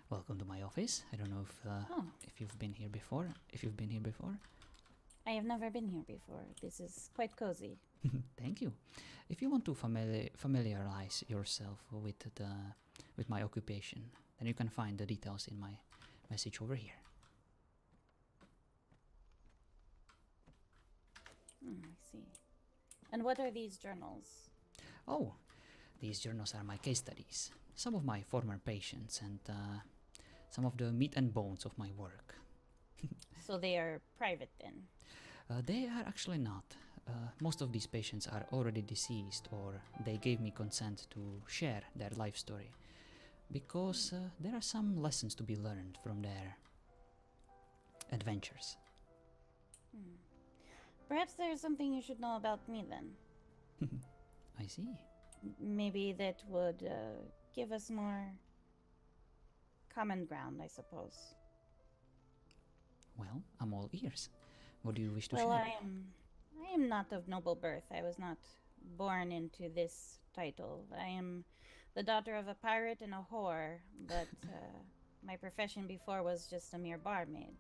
Welcome to my office. I don't know if you've been here before. If you've been here before. I have never been here before. This is quite cozy. Thank you. If you want to familiarize yourself with my occupation, then you can find the details in my message over here. I see. And what are these journals? Oh, these journals are my case studies. Some of my former patients and some of the meat and bones of my work. So they are private then? They are actually not. Most of these patients are already deceased, or they gave me consent to share their life story, because there are some lessons to be learned from their adventures. Perhaps there's something you should know about me then. I see. Maybe that would give us more common ground, I suppose. Well, I'm all ears. What do you wish to Well, share? I am not of noble birth. I was not born into this title. I am the daughter of a pirate and a whore, but my profession before was just a mere barmaid.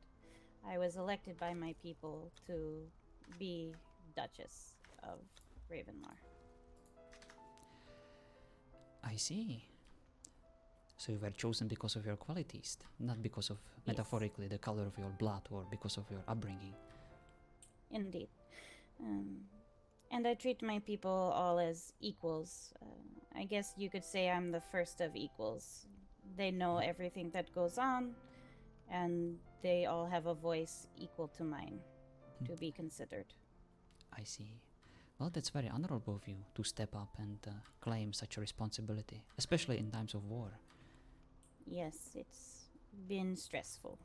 I was elected by my people to be Duchess of Ravenmore. I see. So you were chosen because of your qualities, not because of, Yes. metaphorically, the color of your blood or because of your upbringing. Indeed. And I treat my people all as equals. I guess you could say I'm the first of equals. They know everything that goes on, and they all have a voice equal to mine to be considered. I see. Well, that's very honorable of you to step up and claim such a responsibility, especially in times of war. Yes, it's been stressful.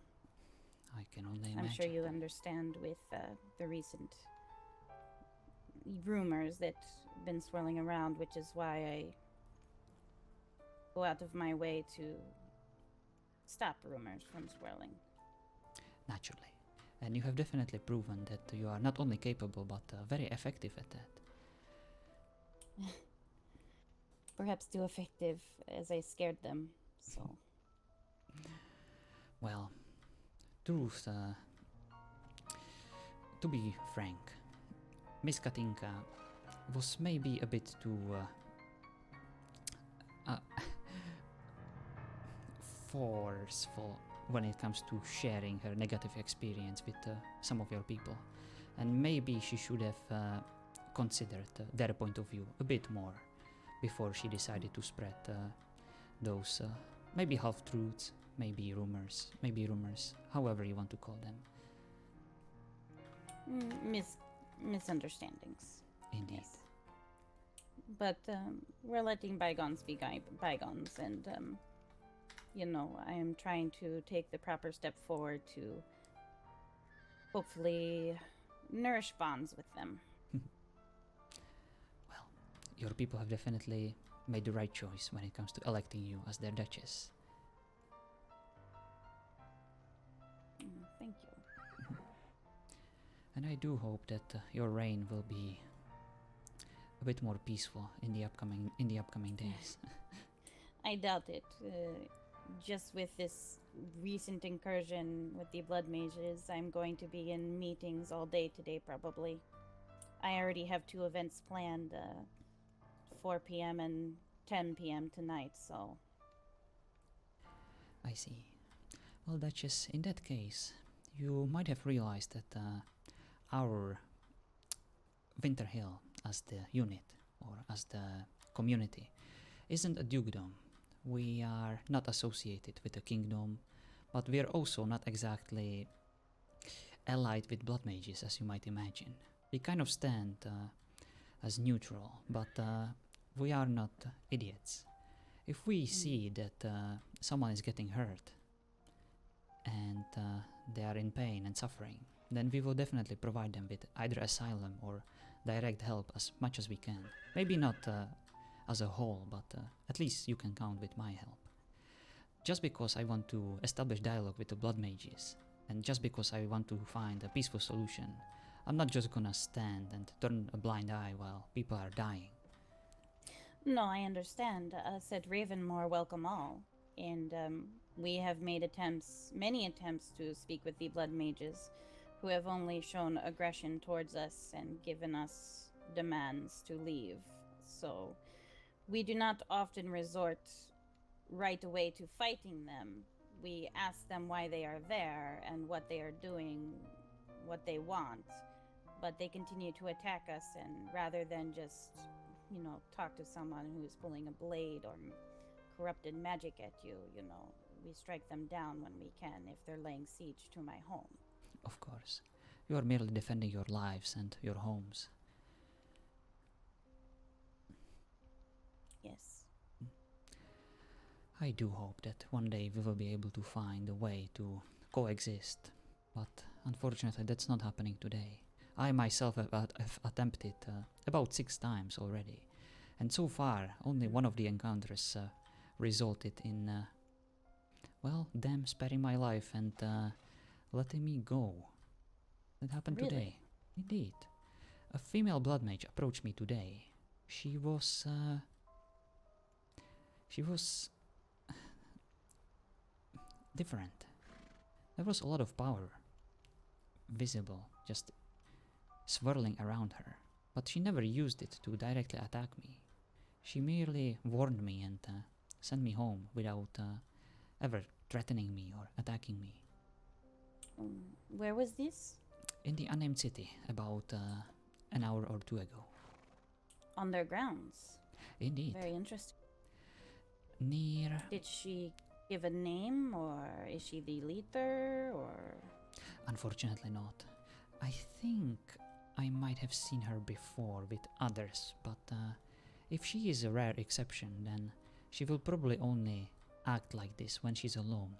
I can only imagine. I'm sure you understand with the recent rumors that's been swirling around, which is why I go out of my way to stop rumors from swirling. Naturally. And you have definitely proven that you are not only capable but very effective at that. Perhaps too effective as I scared them, so. Well, truth, to be frank, Miss Katinka was maybe a bit too forceful when it comes to sharing her negative experience with some of your people, and maybe she should have considered their point of view a bit more before she decided to spread those maybe half-truths, maybe rumors, however you want to call them. Misunderstandings. Indeed. Yes. But we're letting bygones be bygones, and I am trying to take the proper step forward to hopefully nourish bonds with them. Well, your people have definitely made the right choice when it comes to electing you as their Duchess. Thank you. And I do hope that your reign will be a bit more peaceful in the upcoming days. I doubt it. Just with this recent incursion with the blood mages, I'm going to be in meetings all day today, probably. I already have 2 events planned, 4 p.m. and 10 p.m. tonight, so. I see. Well, Duchess, in that case, you might have realized that our Winter Hill as the unit, or as the community, isn't a dukedom. We are not associated with a kingdom, but we are also not exactly allied with blood mages, as you might imagine. We kind of stand as neutral, but we are not idiots. If we see that someone is getting hurt and they are in pain and suffering, then we will definitely provide them with either asylum or direct help as much as we can. Maybe not as a whole, but at least you can count with my help. Just because I want to establish dialogue with the blood mages, and just because I want to find a peaceful solution, I'm not just gonna stand and turn a blind eye while people are dying. No, I understand. Said Ravenmore welcome all. And We have made many attempts to speak with the blood mages, who have only shown aggression towards us and given us demands to leave. So, we do not often resort right away to fighting them. We ask them why they are there and what they are doing, what they want. But they continue to attack us, and rather than just, talk to someone who's pulling a blade or corrupted magic at you, we strike them down when we can if they're laying siege to my home. Of course. You are merely defending your lives and your homes. Yes. I do hope that one day we will be able to find a way to coexist, but unfortunately that's not happening today. I myself have attempted about 6 times already, and so far only one of the encounters resulted in, them sparing my life and letting me go. That happened Really? today. Indeed. A female blood mage approached me today. She was different. There was a lot of power visible, just swirling around her, but she never used it to directly attack me. She merely warned me and sent me home without ever threatening me or attacking me. Where was this? In the unnamed city, about an hour or 2 ago. On their grounds. Indeed. Very interesting. Near... Did she give a name, or is she the leader, or... Unfortunately not. I think I might have seen her before with others, but if she is a rare exception, then she will probably only act like this when she's alone.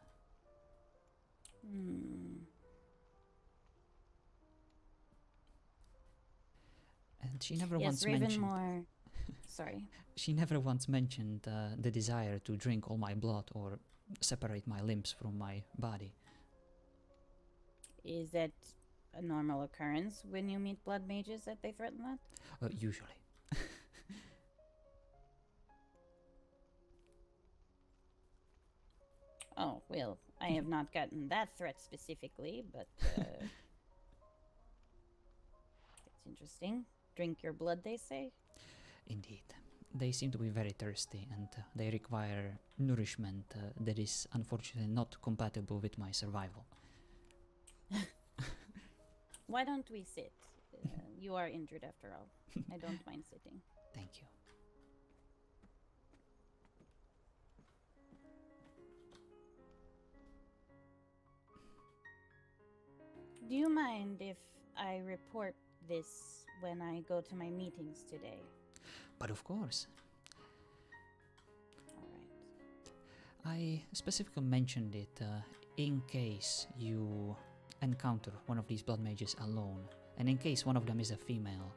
And she never once mentioned... Ravenmore... Sorry. She never once mentioned the desire to drink all my blood or separate my limbs from my body. Is that a normal occurrence when you meet blood mages, that they threaten that? Usually. Oh, well, I have not gotten that threat specifically, but it's interesting. Drink your blood, they say? Indeed. They seem to be very thirsty and they require nourishment that is unfortunately not compatible with my survival. Why don't we sit? You are injured after all. I don't mind sitting. Thank you. Do you mind if I report this when I go to my meetings today? But of course. Alright. I specifically mentioned it in case you encounter one of these blood mages alone, and in case one of them is a female,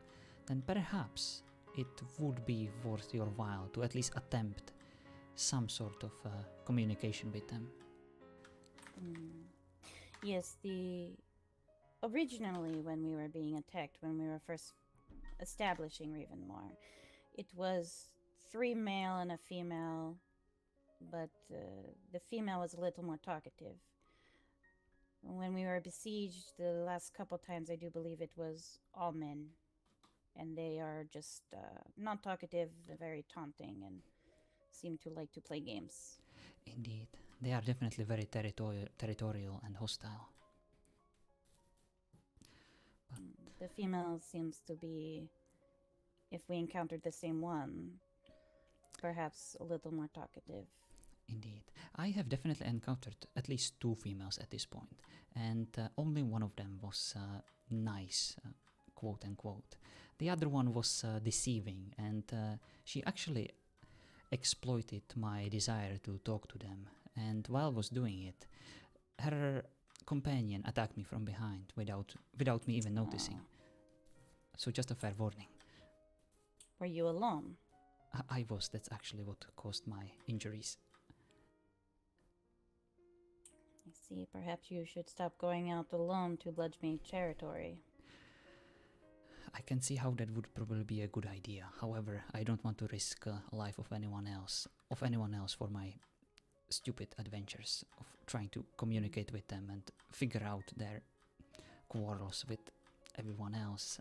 then perhaps it would be worth your while to at least attempt some sort of communication with them. Yes, originally when we were being attacked, when we were first establishing Ravenmore, it was 3 male and a female, but the female was a little more talkative. When we were besieged the last couple times, I do believe it was all men, and they are just not talkative, very taunting, and seem to like to play games. Indeed, they are definitely very territorial and hostile. But the female seems to be, if we encountered the same one, perhaps a little more talkative. Indeed. I have definitely encountered at least 2 females at this point, and only one of them was nice, quote unquote. The other one was deceiving, and she actually exploited my desire to talk to them, and while I was doing it, her companion attacked me from behind without me even noticing. So just a fair warning. Were you alone? I was. That's actually what caused my injuries. I see. Perhaps you should stop going out alone to Bloodmage territory. I can see how that would probably be a good idea. However, I don't want to risk life of anyone else for my stupid adventures of trying to communicate with them and figure out their quarrels with everyone else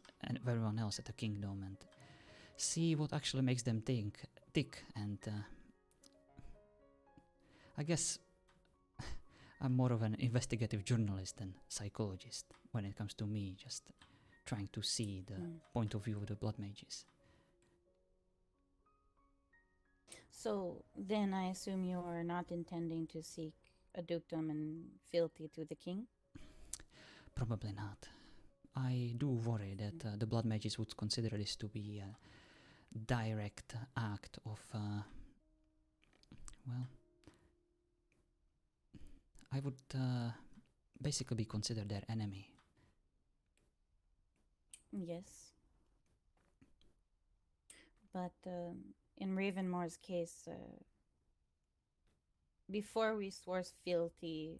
at the kingdom and see what actually makes them tick and I guess I'm more of an investigative journalist than psychologist when it comes to me just trying to see the point of view of the blood mages. So then I assume you are not intending to seek a dukedom and fealty to the king? Probably not. I do worry that the blood mages would consider this to be a direct act of, well, I would basically be considered their enemy. Yes. But in Ravenmore's case, before we swore fealty,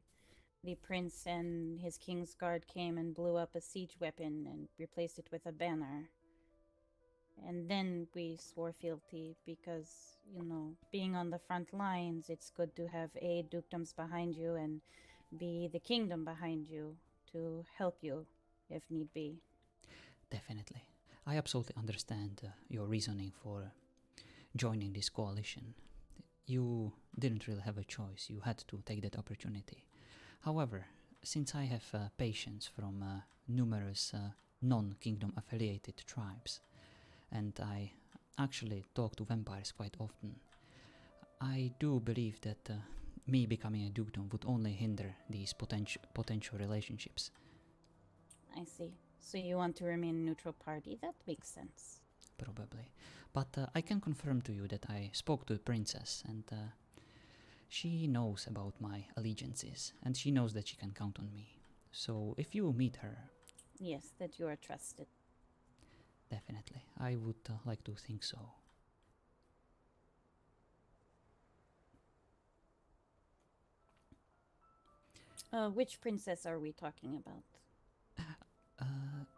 the prince and his king's guard came and blew up a siege weapon and replaced it with a banner. And then we swore fealty because, being on the front lines, it's good to have A, dukedoms behind you, and B, the kingdom behind you to help you if need be. Definitely. I absolutely understand your reasoning for joining this coalition. You didn't really have a choice, you had to take that opportunity. However, since I have patients from numerous non-kingdom affiliated tribes, and I actually talk to vampires quite often, I do believe that me becoming a dukedom would only hinder these potential relationships. I see. So you want to remain a neutral party? That makes sense. Probably. But I can confirm to you that I spoke to the princess and she knows about my allegiances and she knows that she can count on me. So if you meet her... Yes, that you are trusted. Definitely. I would like to think so. Which princess are we talking about?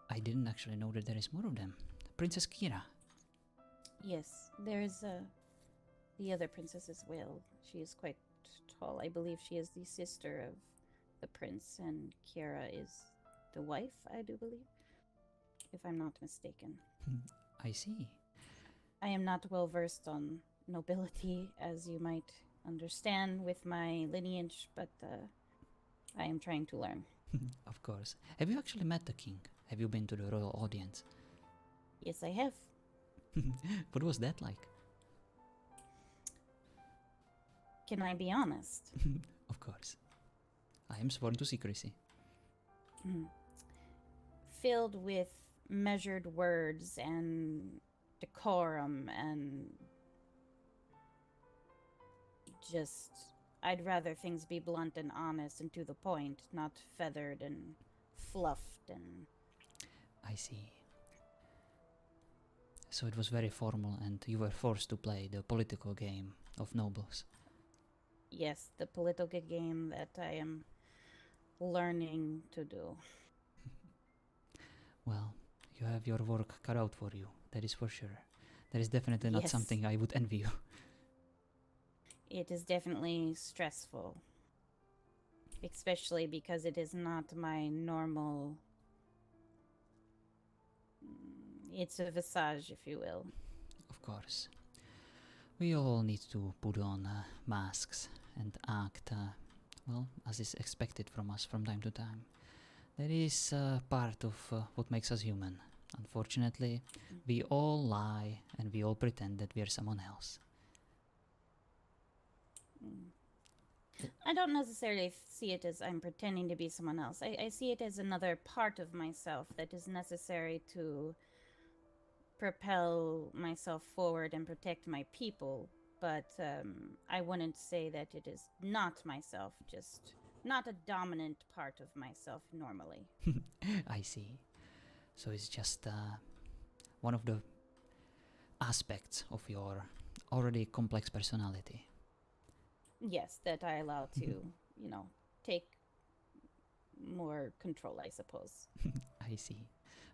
I didn't actually know that there is more of them. Princess Kira. Yes, there is the other princess as well. She is quite tall. I believe she is the sister of the prince, and Kiara is the wife, I do believe, if I'm not mistaken. I see. I am not well versed on nobility, as you might understand with my lineage, but I am trying to learn. Of course. Have you actually met the king? Have you been to the royal audience? Yes, I have. What was that like? Can I be honest? Of course. I am sworn to secrecy. Filled with measured words and decorum and just... I'd rather things be blunt and honest and to the point, not feathered and fluffed and... I see. So it was very formal and you were forced to play the political game of nobles. Yes, the political game that I am learning to do. Well, you have your work cut out for you, that is for sure. That is definitely not Yes. something I would envy you. It is definitely stressful. Especially because it is not my normal... It's a visage, if you will. Of course. We all need to put on masks and act, well, as is expected from us from time to time. That is part of what makes us human. Unfortunately, we all lie and we all pretend that we are someone else. I don't necessarily see it as I'm pretending to be someone else. I see it as another part of myself that is necessary to propel myself forward and protect my people. But I wouldn't say that it is not myself, just not a dominant part of myself normally. I see. So it's just one of the aspects of your already complex personality. Yes, that I allow to, take more control, I suppose. I see.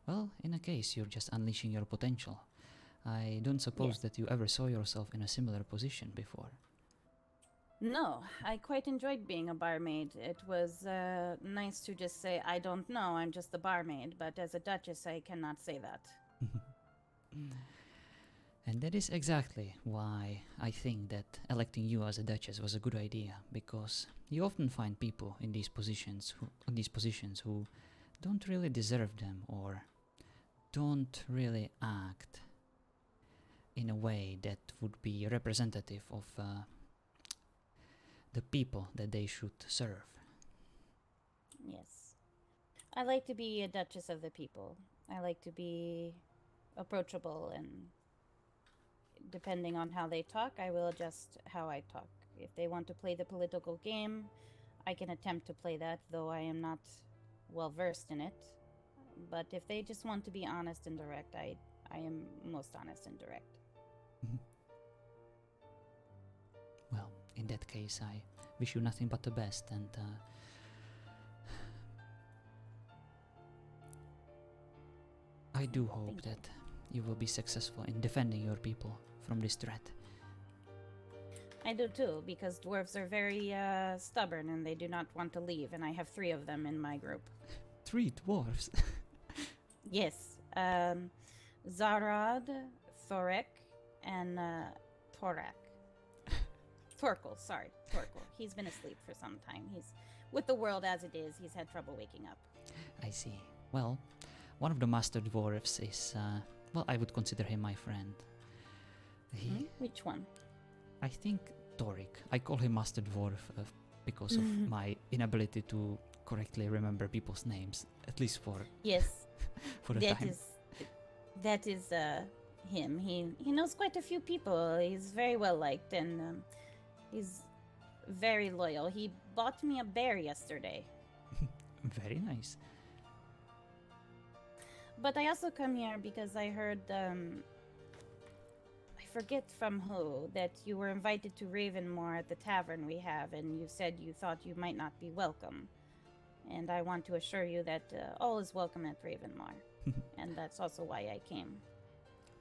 Well, in a case, you're just unleashing your potential. I don't suppose that you ever saw yourself in a similar position before. No, I quite enjoyed being a barmaid. It was nice to just say, I don't know, I'm just a barmaid, but as a duchess, I cannot say that. And that is exactly why I think that electing you as a duchess was a good idea, because you often find people in these positions who don't really deserve them or don't really act in a way that would be representative of the people that they should serve. Yes. I like to be a duchess of the people. I like to be approachable, and depending on how they talk, I will adjust how I talk. If they want to play the political game, I can attempt to play that, though I am not well versed in it. But if they just want to be honest and direct, I am most honest and direct. Mhm. Well, in that case, I wish you nothing but the best, and I do hope Thank you. that you will be successful in defending your people from this threat. I do too, because dwarves are very stubborn and they do not want to leave, and I have 3 of them in my group. 3 dwarves? Yes, Zarad, Thorek, and Torak. Torkel, sorry, Torkel. He's been asleep for some time. He's with the world as it is. He's had trouble waking up. I see. Well, one of the master dwarves is, well, I would consider him my friend. He, Which one? I think Torik. I call him master dwarf because of my inability to correctly remember people's names, at least for Yes, for a that time. that is him. He knows quite a few people. He's very well liked, and he's very loyal. He bought me a bear yesterday. Very nice. But I also come here because I heard, I forget from who, that you were invited to Ravenmore at the tavern we have, and you said you thought you might not be welcome. And I want to assure you that all is welcome at Ravenmore. And that's also why I came.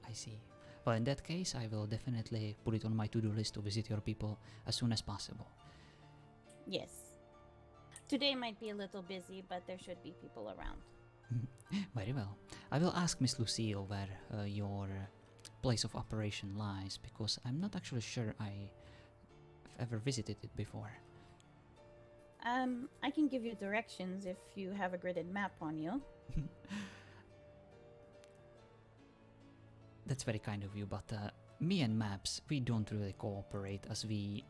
I see. Well, in that case, I will definitely put it on my to-do list to visit your people as soon as possible. Yes. Today might be a little busy, but there should be people around. Very well. I will ask Miss Lucille where your place of operation lies, because I'm not actually sure I've ever visited it before. I can give you directions if you have a gridded map on you. That's very kind of you, but me and maps, we don't really cooperate as we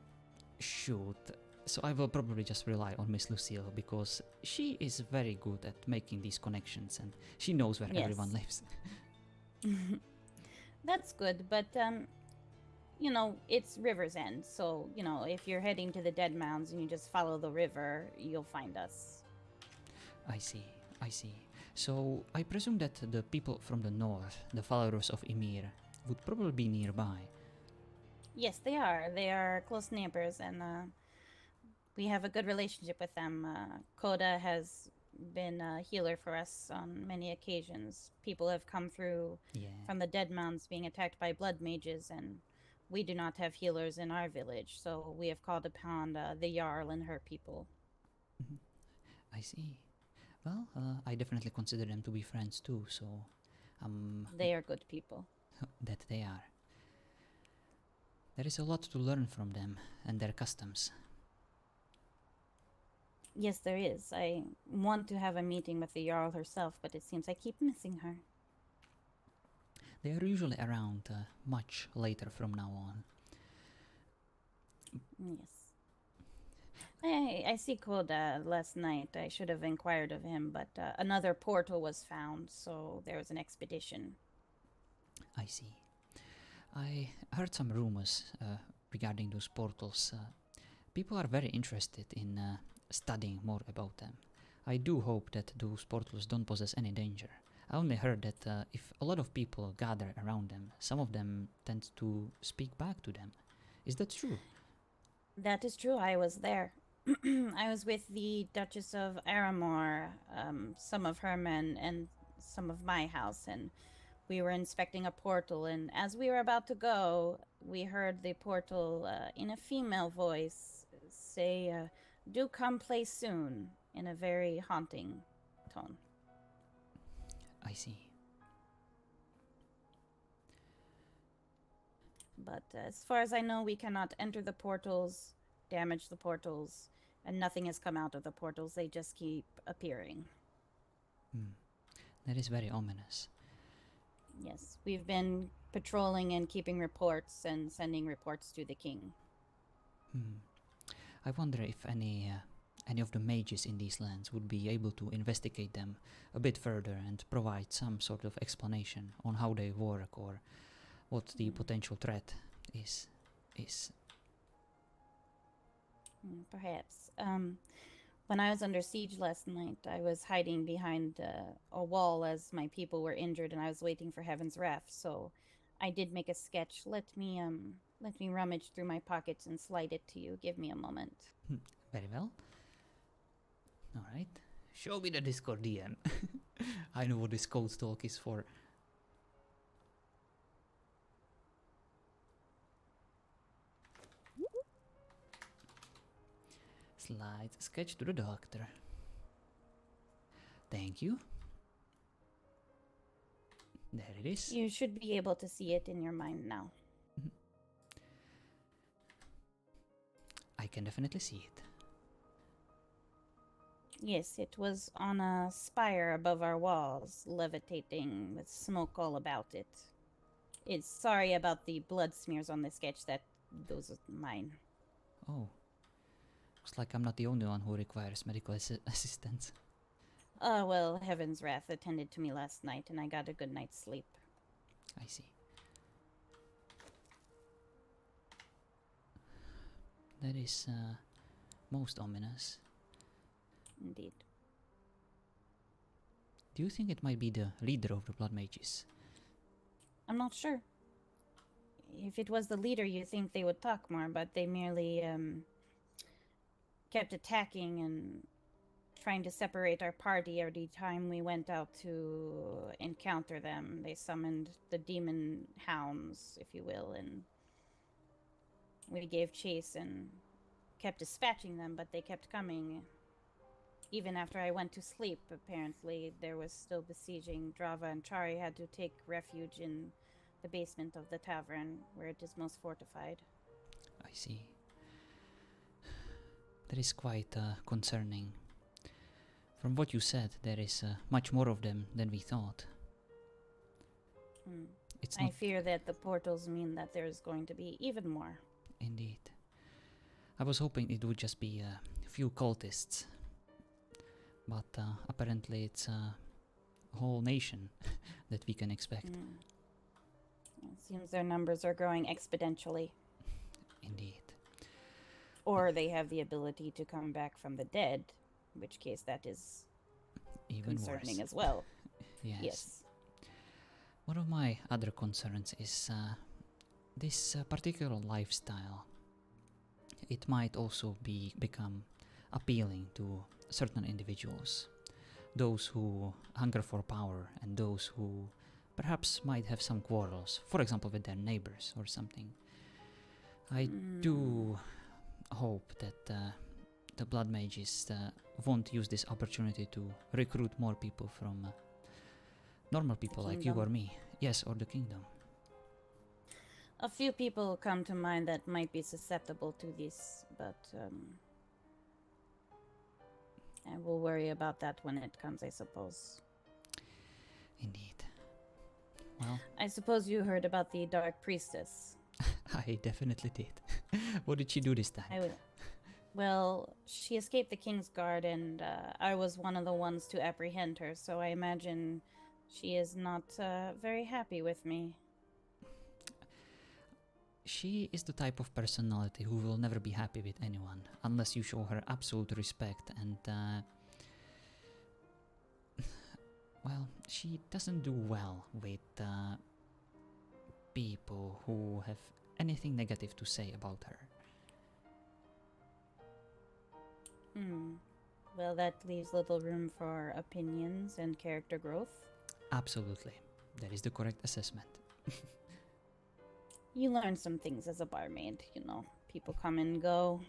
should. So I will probably just rely on Miss Lucille, because she is very good at making these connections and she knows where Yes. everyone lives. That's good, but you know, it's River's End, so you know, if you're heading to the Dead Mounds and you just follow the river, you'll find us. I see, I see. So I presume that the people from the north, the followers of Ymir, would probably be nearby. Yes, they are. They are close neighbors, and we have a good relationship with them. Koda has been a healer for us on many occasions. People have come through Yeah, from the Dead Mounds being attacked by blood mages, and we do not have healers in our village, so we have called upon the Jarl and her people. I see. Well, I definitely consider them to be friends too, so They are good people. that they are. There is a lot to learn from them and their customs. Yes, there is. I want to have a meeting with the Jarl herself, but it seems I keep missing her. They are usually around much later from now on. Yes. I see Koda last night. I should have inquired of him, but another portal was found, so there was an expedition. I see. I heard some rumors regarding those portals. People are very interested in studying more about them. I do hope that those portals don't possess any danger. I only heard that if a lot of people gather around them, some of them tend to speak back to them. Is that true? That is true. I was there. I was with the Duchess of Aramore, some of her men, and some of my house, and we were inspecting a portal. And as we were about to go, we heard the portal in a female voice say, do come play soon, in a very haunting tone. I see. But as far as I know, we cannot enter the portals, damage the portals, and nothing has come out of the portals. They just keep appearing. That is very ominous. Yes, we've been patrolling and keeping reports and sending reports to the king. I wonder if any of the mages in these lands would be able to investigate them a bit further and provide some sort of explanation on how they work or what the potential threat is. Perhaps. When I was under siege last night, I was hiding behind a wall as my people were injured, and I was waiting for Heaven's Wrath. So, I did make a sketch. Let me rummage through my pockets and slide it to you. Give me a moment. Very well. All right. Show me the Discord DM. I know what this code talk is for. Slide sketch to the doctor. Thank you. There it is. You should be able to see it in your mind now. I can definitely see it. Yes, it was on a spire above our walls, levitating with smoke all about it. It's sorry about the blood smears on the sketch. Those are mine. Oh. Looks like I'm not the only one who requires medical assistance. Well, Heaven's Wrath attended to me last night, and I got a good night's sleep. I see. That is most ominous. Indeed. Do you think it might be the leader of the Blood Mages? I'm not sure. If it was the leader, you'd think they would talk more, but they merely kept attacking and trying to separate our party every time we went out to encounter them. They summoned the demon hounds, if you will, and we gave chase and kept dispatching them, but they kept coming. Even after I went to sleep, apparently, there was still besieging. Drava and Chari had to take refuge in the basement of the tavern, where it is most fortified. I see. That is quite concerning. From what you said, there is much more of them than we thought. It's I not fear that the portals mean that there's going to be even more. indeed. I was hoping it would just be a few cultists, but apparently it's a whole nation that we can expect. It seems their numbers are growing exponentially. Indeed. Or they have the ability to come back from the dead, in which case that is Even concerning worse. as well. Yes. One of my other concerns is this particular lifestyle. It might also become appealing to certain individuals. Those who hunger for power and those who perhaps might have some quarrels, for example with their neighbors or something. I do hope that the Blood Mages won't use this opportunity to recruit more people from normal people like you or me. Yes, or the kingdom. A few people come to mind that might be susceptible to this, but I will worry about that when it comes, I suppose. Indeed. Well, I suppose you heard about the Dark Priestess. I definitely did. What did she do this time? Well, she escaped the King's Guard, and I was one of the ones to apprehend her, so I imagine she is not very happy with me. She is the type of personality who will never be happy with anyone unless you show her absolute respect, and well, she doesn't do well with people who have anything negative to say about her. Well, that leaves little room for opinions and character growth. Absolutely. That is the correct assessment. You learn some things as a barmaid, you know. People come and go.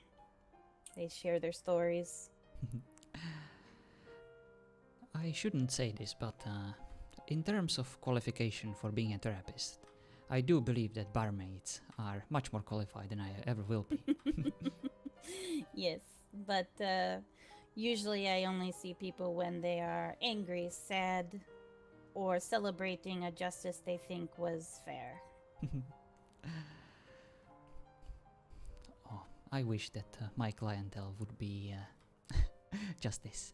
They share their stories. I shouldn't say this, but in terms of qualification for being a therapist, I do believe that barmaids are much more qualified than I ever will be. Yes, but usually I only see people when they are angry, sad, or celebrating a justice they think was fair. Oh, I wish that my clientele would be just this.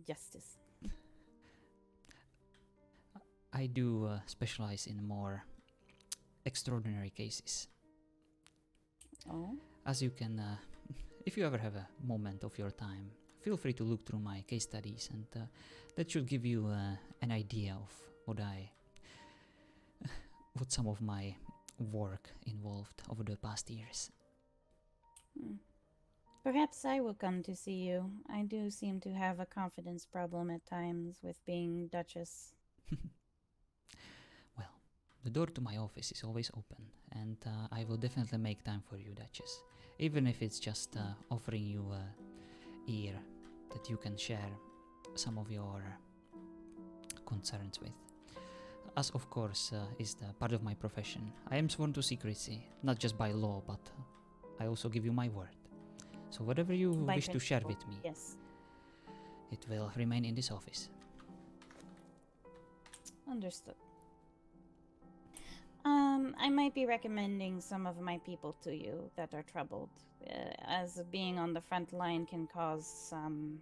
Justice. I do specialize in more extraordinary cases. Oh, As you can, if you ever have a moment of your time, feel free to look through my case studies, and that should give you an idea of what some of my work involved over the past years. Perhaps I will come to see you. I do seem to have a confidence problem at times with being Duchess. Well, the door to my office is always open, and I will definitely make time for you, Duchess. Even if it's just offering you a ear that you can share some of your concerns with. As of course is the part of my profession. I am sworn to secrecy, not just by law, but I also give you my word. So whatever you By wish to share principle, with me, yes. it will remain in this office. Understood. I might be recommending some of my people to you that are troubled, as being on the front line can cause some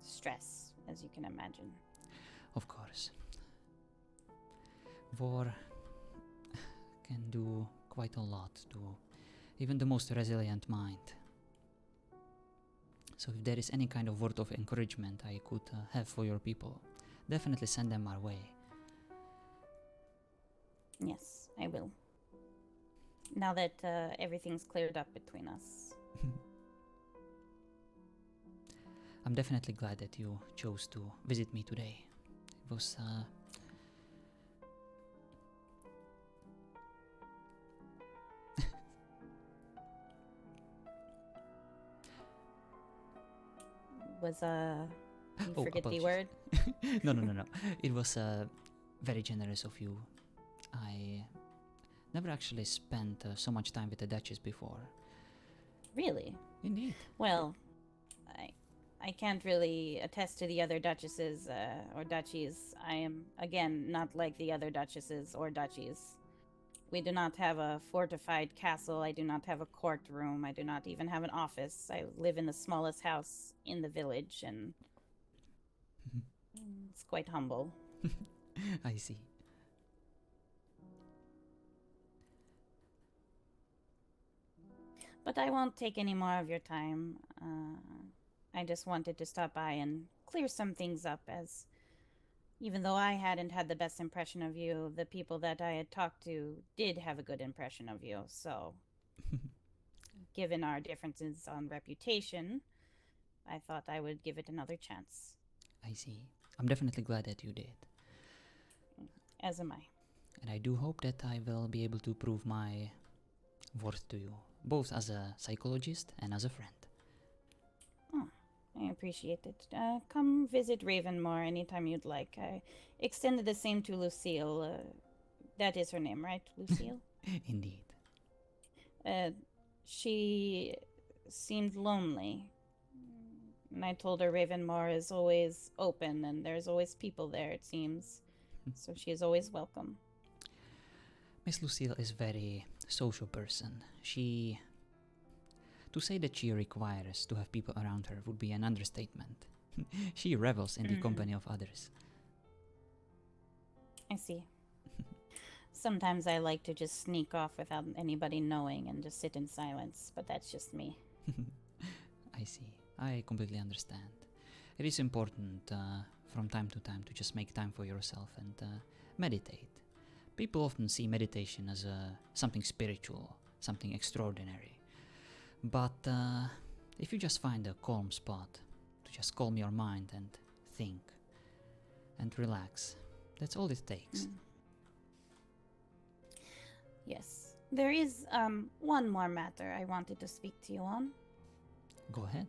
stress, as you can imagine. Of course. War can do quite a lot to even the most resilient mind. So if there is any kind of word of encouragement I could have for your people, definitely send them our way. Yes, I will. Now that everything's cleared up between us. I'm definitely glad that you chose to visit me today. It was Was you Oh, forget the apologies. word? no. It was very generous of you. I never actually spent so much time with the Duchess before. Really? Indeed. Well, I can't really attest to the other duchesses or duchies. I am, again, not like the other duchesses or duchies. We do not have a fortified castle. I do not have a courtroom. I do not even have an office. I live in the smallest house in the village, and it's quite humble. I see. But I won't take any more of your time. I just wanted to stop by and clear some things up, as even though I hadn't had the best impression of you, the people that I had talked to did have a good impression of you. So, given our differences on reputation, I thought I would give it another chance. I see. I'm definitely glad that you did. As am I. And I do hope that I will be able to prove my worth to you, both as a psychologist and as a friend. I appreciate it. Come visit Ravenmore anytime you'd like. I extended the same to Lucille. That is her name, right? Lucille? Indeed. She seemed lonely. And I told her Ravenmore is always open and there's always people there, it seems. So she is always welcome. Miss Lucille is very social person. To say that she requires to have people around her would be an understatement. She revels in the company of others. I see. Sometimes I like to just sneak off without anybody knowing and just sit in silence, but that's just me. I see. I completely understand. It is important from time to time to just make time for yourself and meditate. People often see meditation as something spiritual, something extraordinary. But if you just find a calm spot to just calm your mind and think and relax, that's all it takes. Yes. There is one more matter I wanted to speak to you on. Go ahead.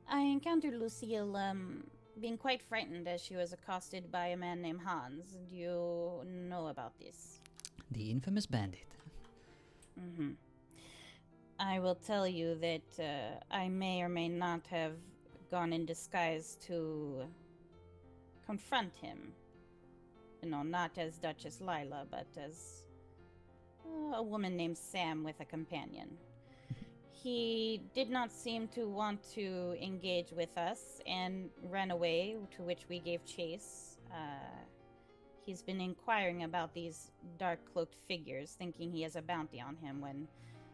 I encountered Lucille being quite frightened as she was accosted by a man named Hans. Do you know about this? The infamous bandit. Mm-hmm. I will tell you that I may or may not have gone in disguise to confront him. You know, not as Duchess Lila, but as a woman named Sam with a companion. He did not seem to want to engage with us and ran away, to which we gave chase. He's been inquiring about these dark cloaked figures, thinking he has a bounty on him, when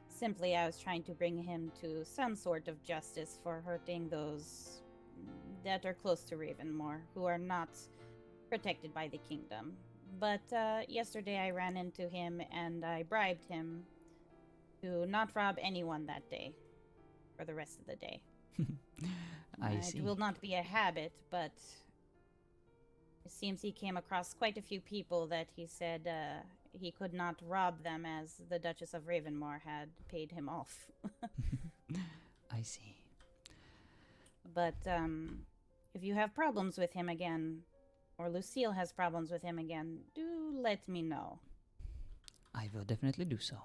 simply I was trying to bring him to some sort of justice for hurting those that are close to Ravenmore, who are not protected by the kingdom. But yesterday I ran into him and I bribed him to not rob anyone that day for the rest of the day. I see. It will not be a habit, but it seems he came across quite a few people that he said he could not rob them, as the Duchess of Ravenmore had paid him off. I see. But if you have problems with him again, or Lucille has problems with him again, do let me know. I will definitely do so.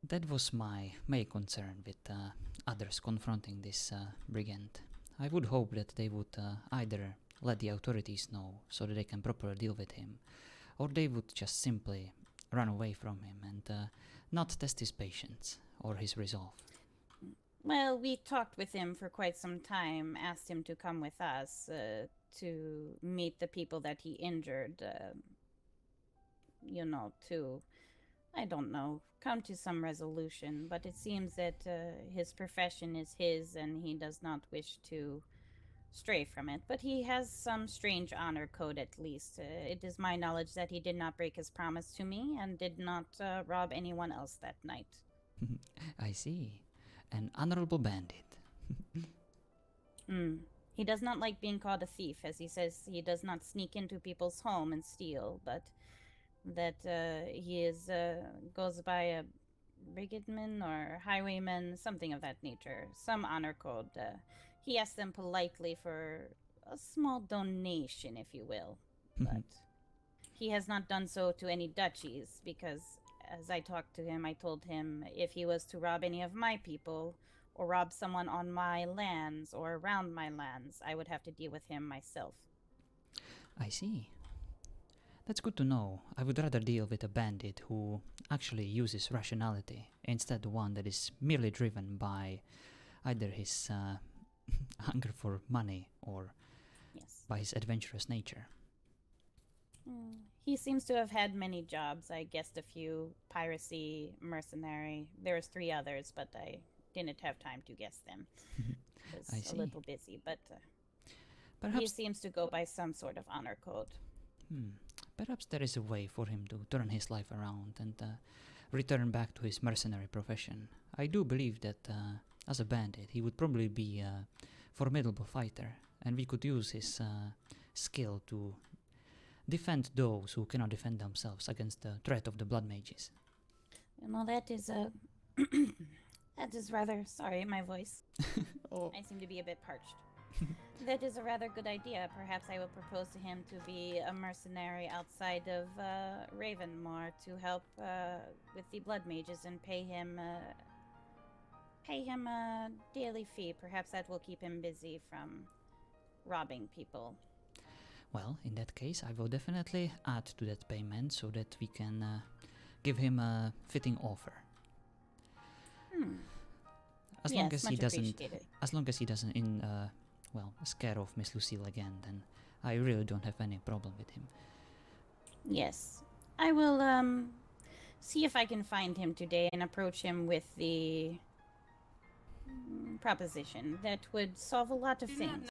That was my main concern with others confronting this brigand. I would hope that they would either let the authorities know so that they can properly deal with him, or they would just simply run away from him and not test his patience or his resolve. Well, we talked with him for quite some time, asked him to come with us to meet the people that he injured, to, I don't know, come to some resolution. But it seems that his profession is his and he does not wish to stray from it. But he has some strange honor code, at least. It is my knowledge that he did not break his promise to me and did not rob anyone else that night. I see. An honorable bandit. He does not like being called a thief, as he says he does not sneak into people's home and steal, but that he is goes by a brigandman or highwayman, something of that nature, some honor code. He asked them politely for a small donation, if you will, but he has not done so to any duchies, because as I talked to him, I told him if he was to rob any of my people, or rob someone on my lands or around my lands, I would have to deal with him myself. I see. That's good to know. I would rather deal with a bandit who actually uses rationality instead of one that is merely driven by either his hunger for money or by his adventurous nature. He seems to have had many jobs. I guessed a few: piracy, mercenary. There's 3 others, but I didn't have time to guess them. I was a little busy, but he seems to go by some sort of honor code. Perhaps there is a way for him to turn his life around and return back to his mercenary profession. I do believe that as a bandit he would probably be a formidable fighter, and we could use his skill to defend those who cannot defend themselves against the threat of the blood mages. That is that is rather... Sorry, my voice. I seem to be a bit parched. That is a rather good idea. Perhaps I will propose to him to be a mercenary outside of Ravenmore to help with the blood mages and pay him a daily fee. Perhaps that will keep him busy from robbing people. Well, in that case, I will definitely add to that payment so that we can give him a fitting offer. As long as he doesn't scare off Miss Lucille again, then I really don't have any problem with him. Yes. I will see if I can find him today and approach him with the proposition that would solve a lot of things.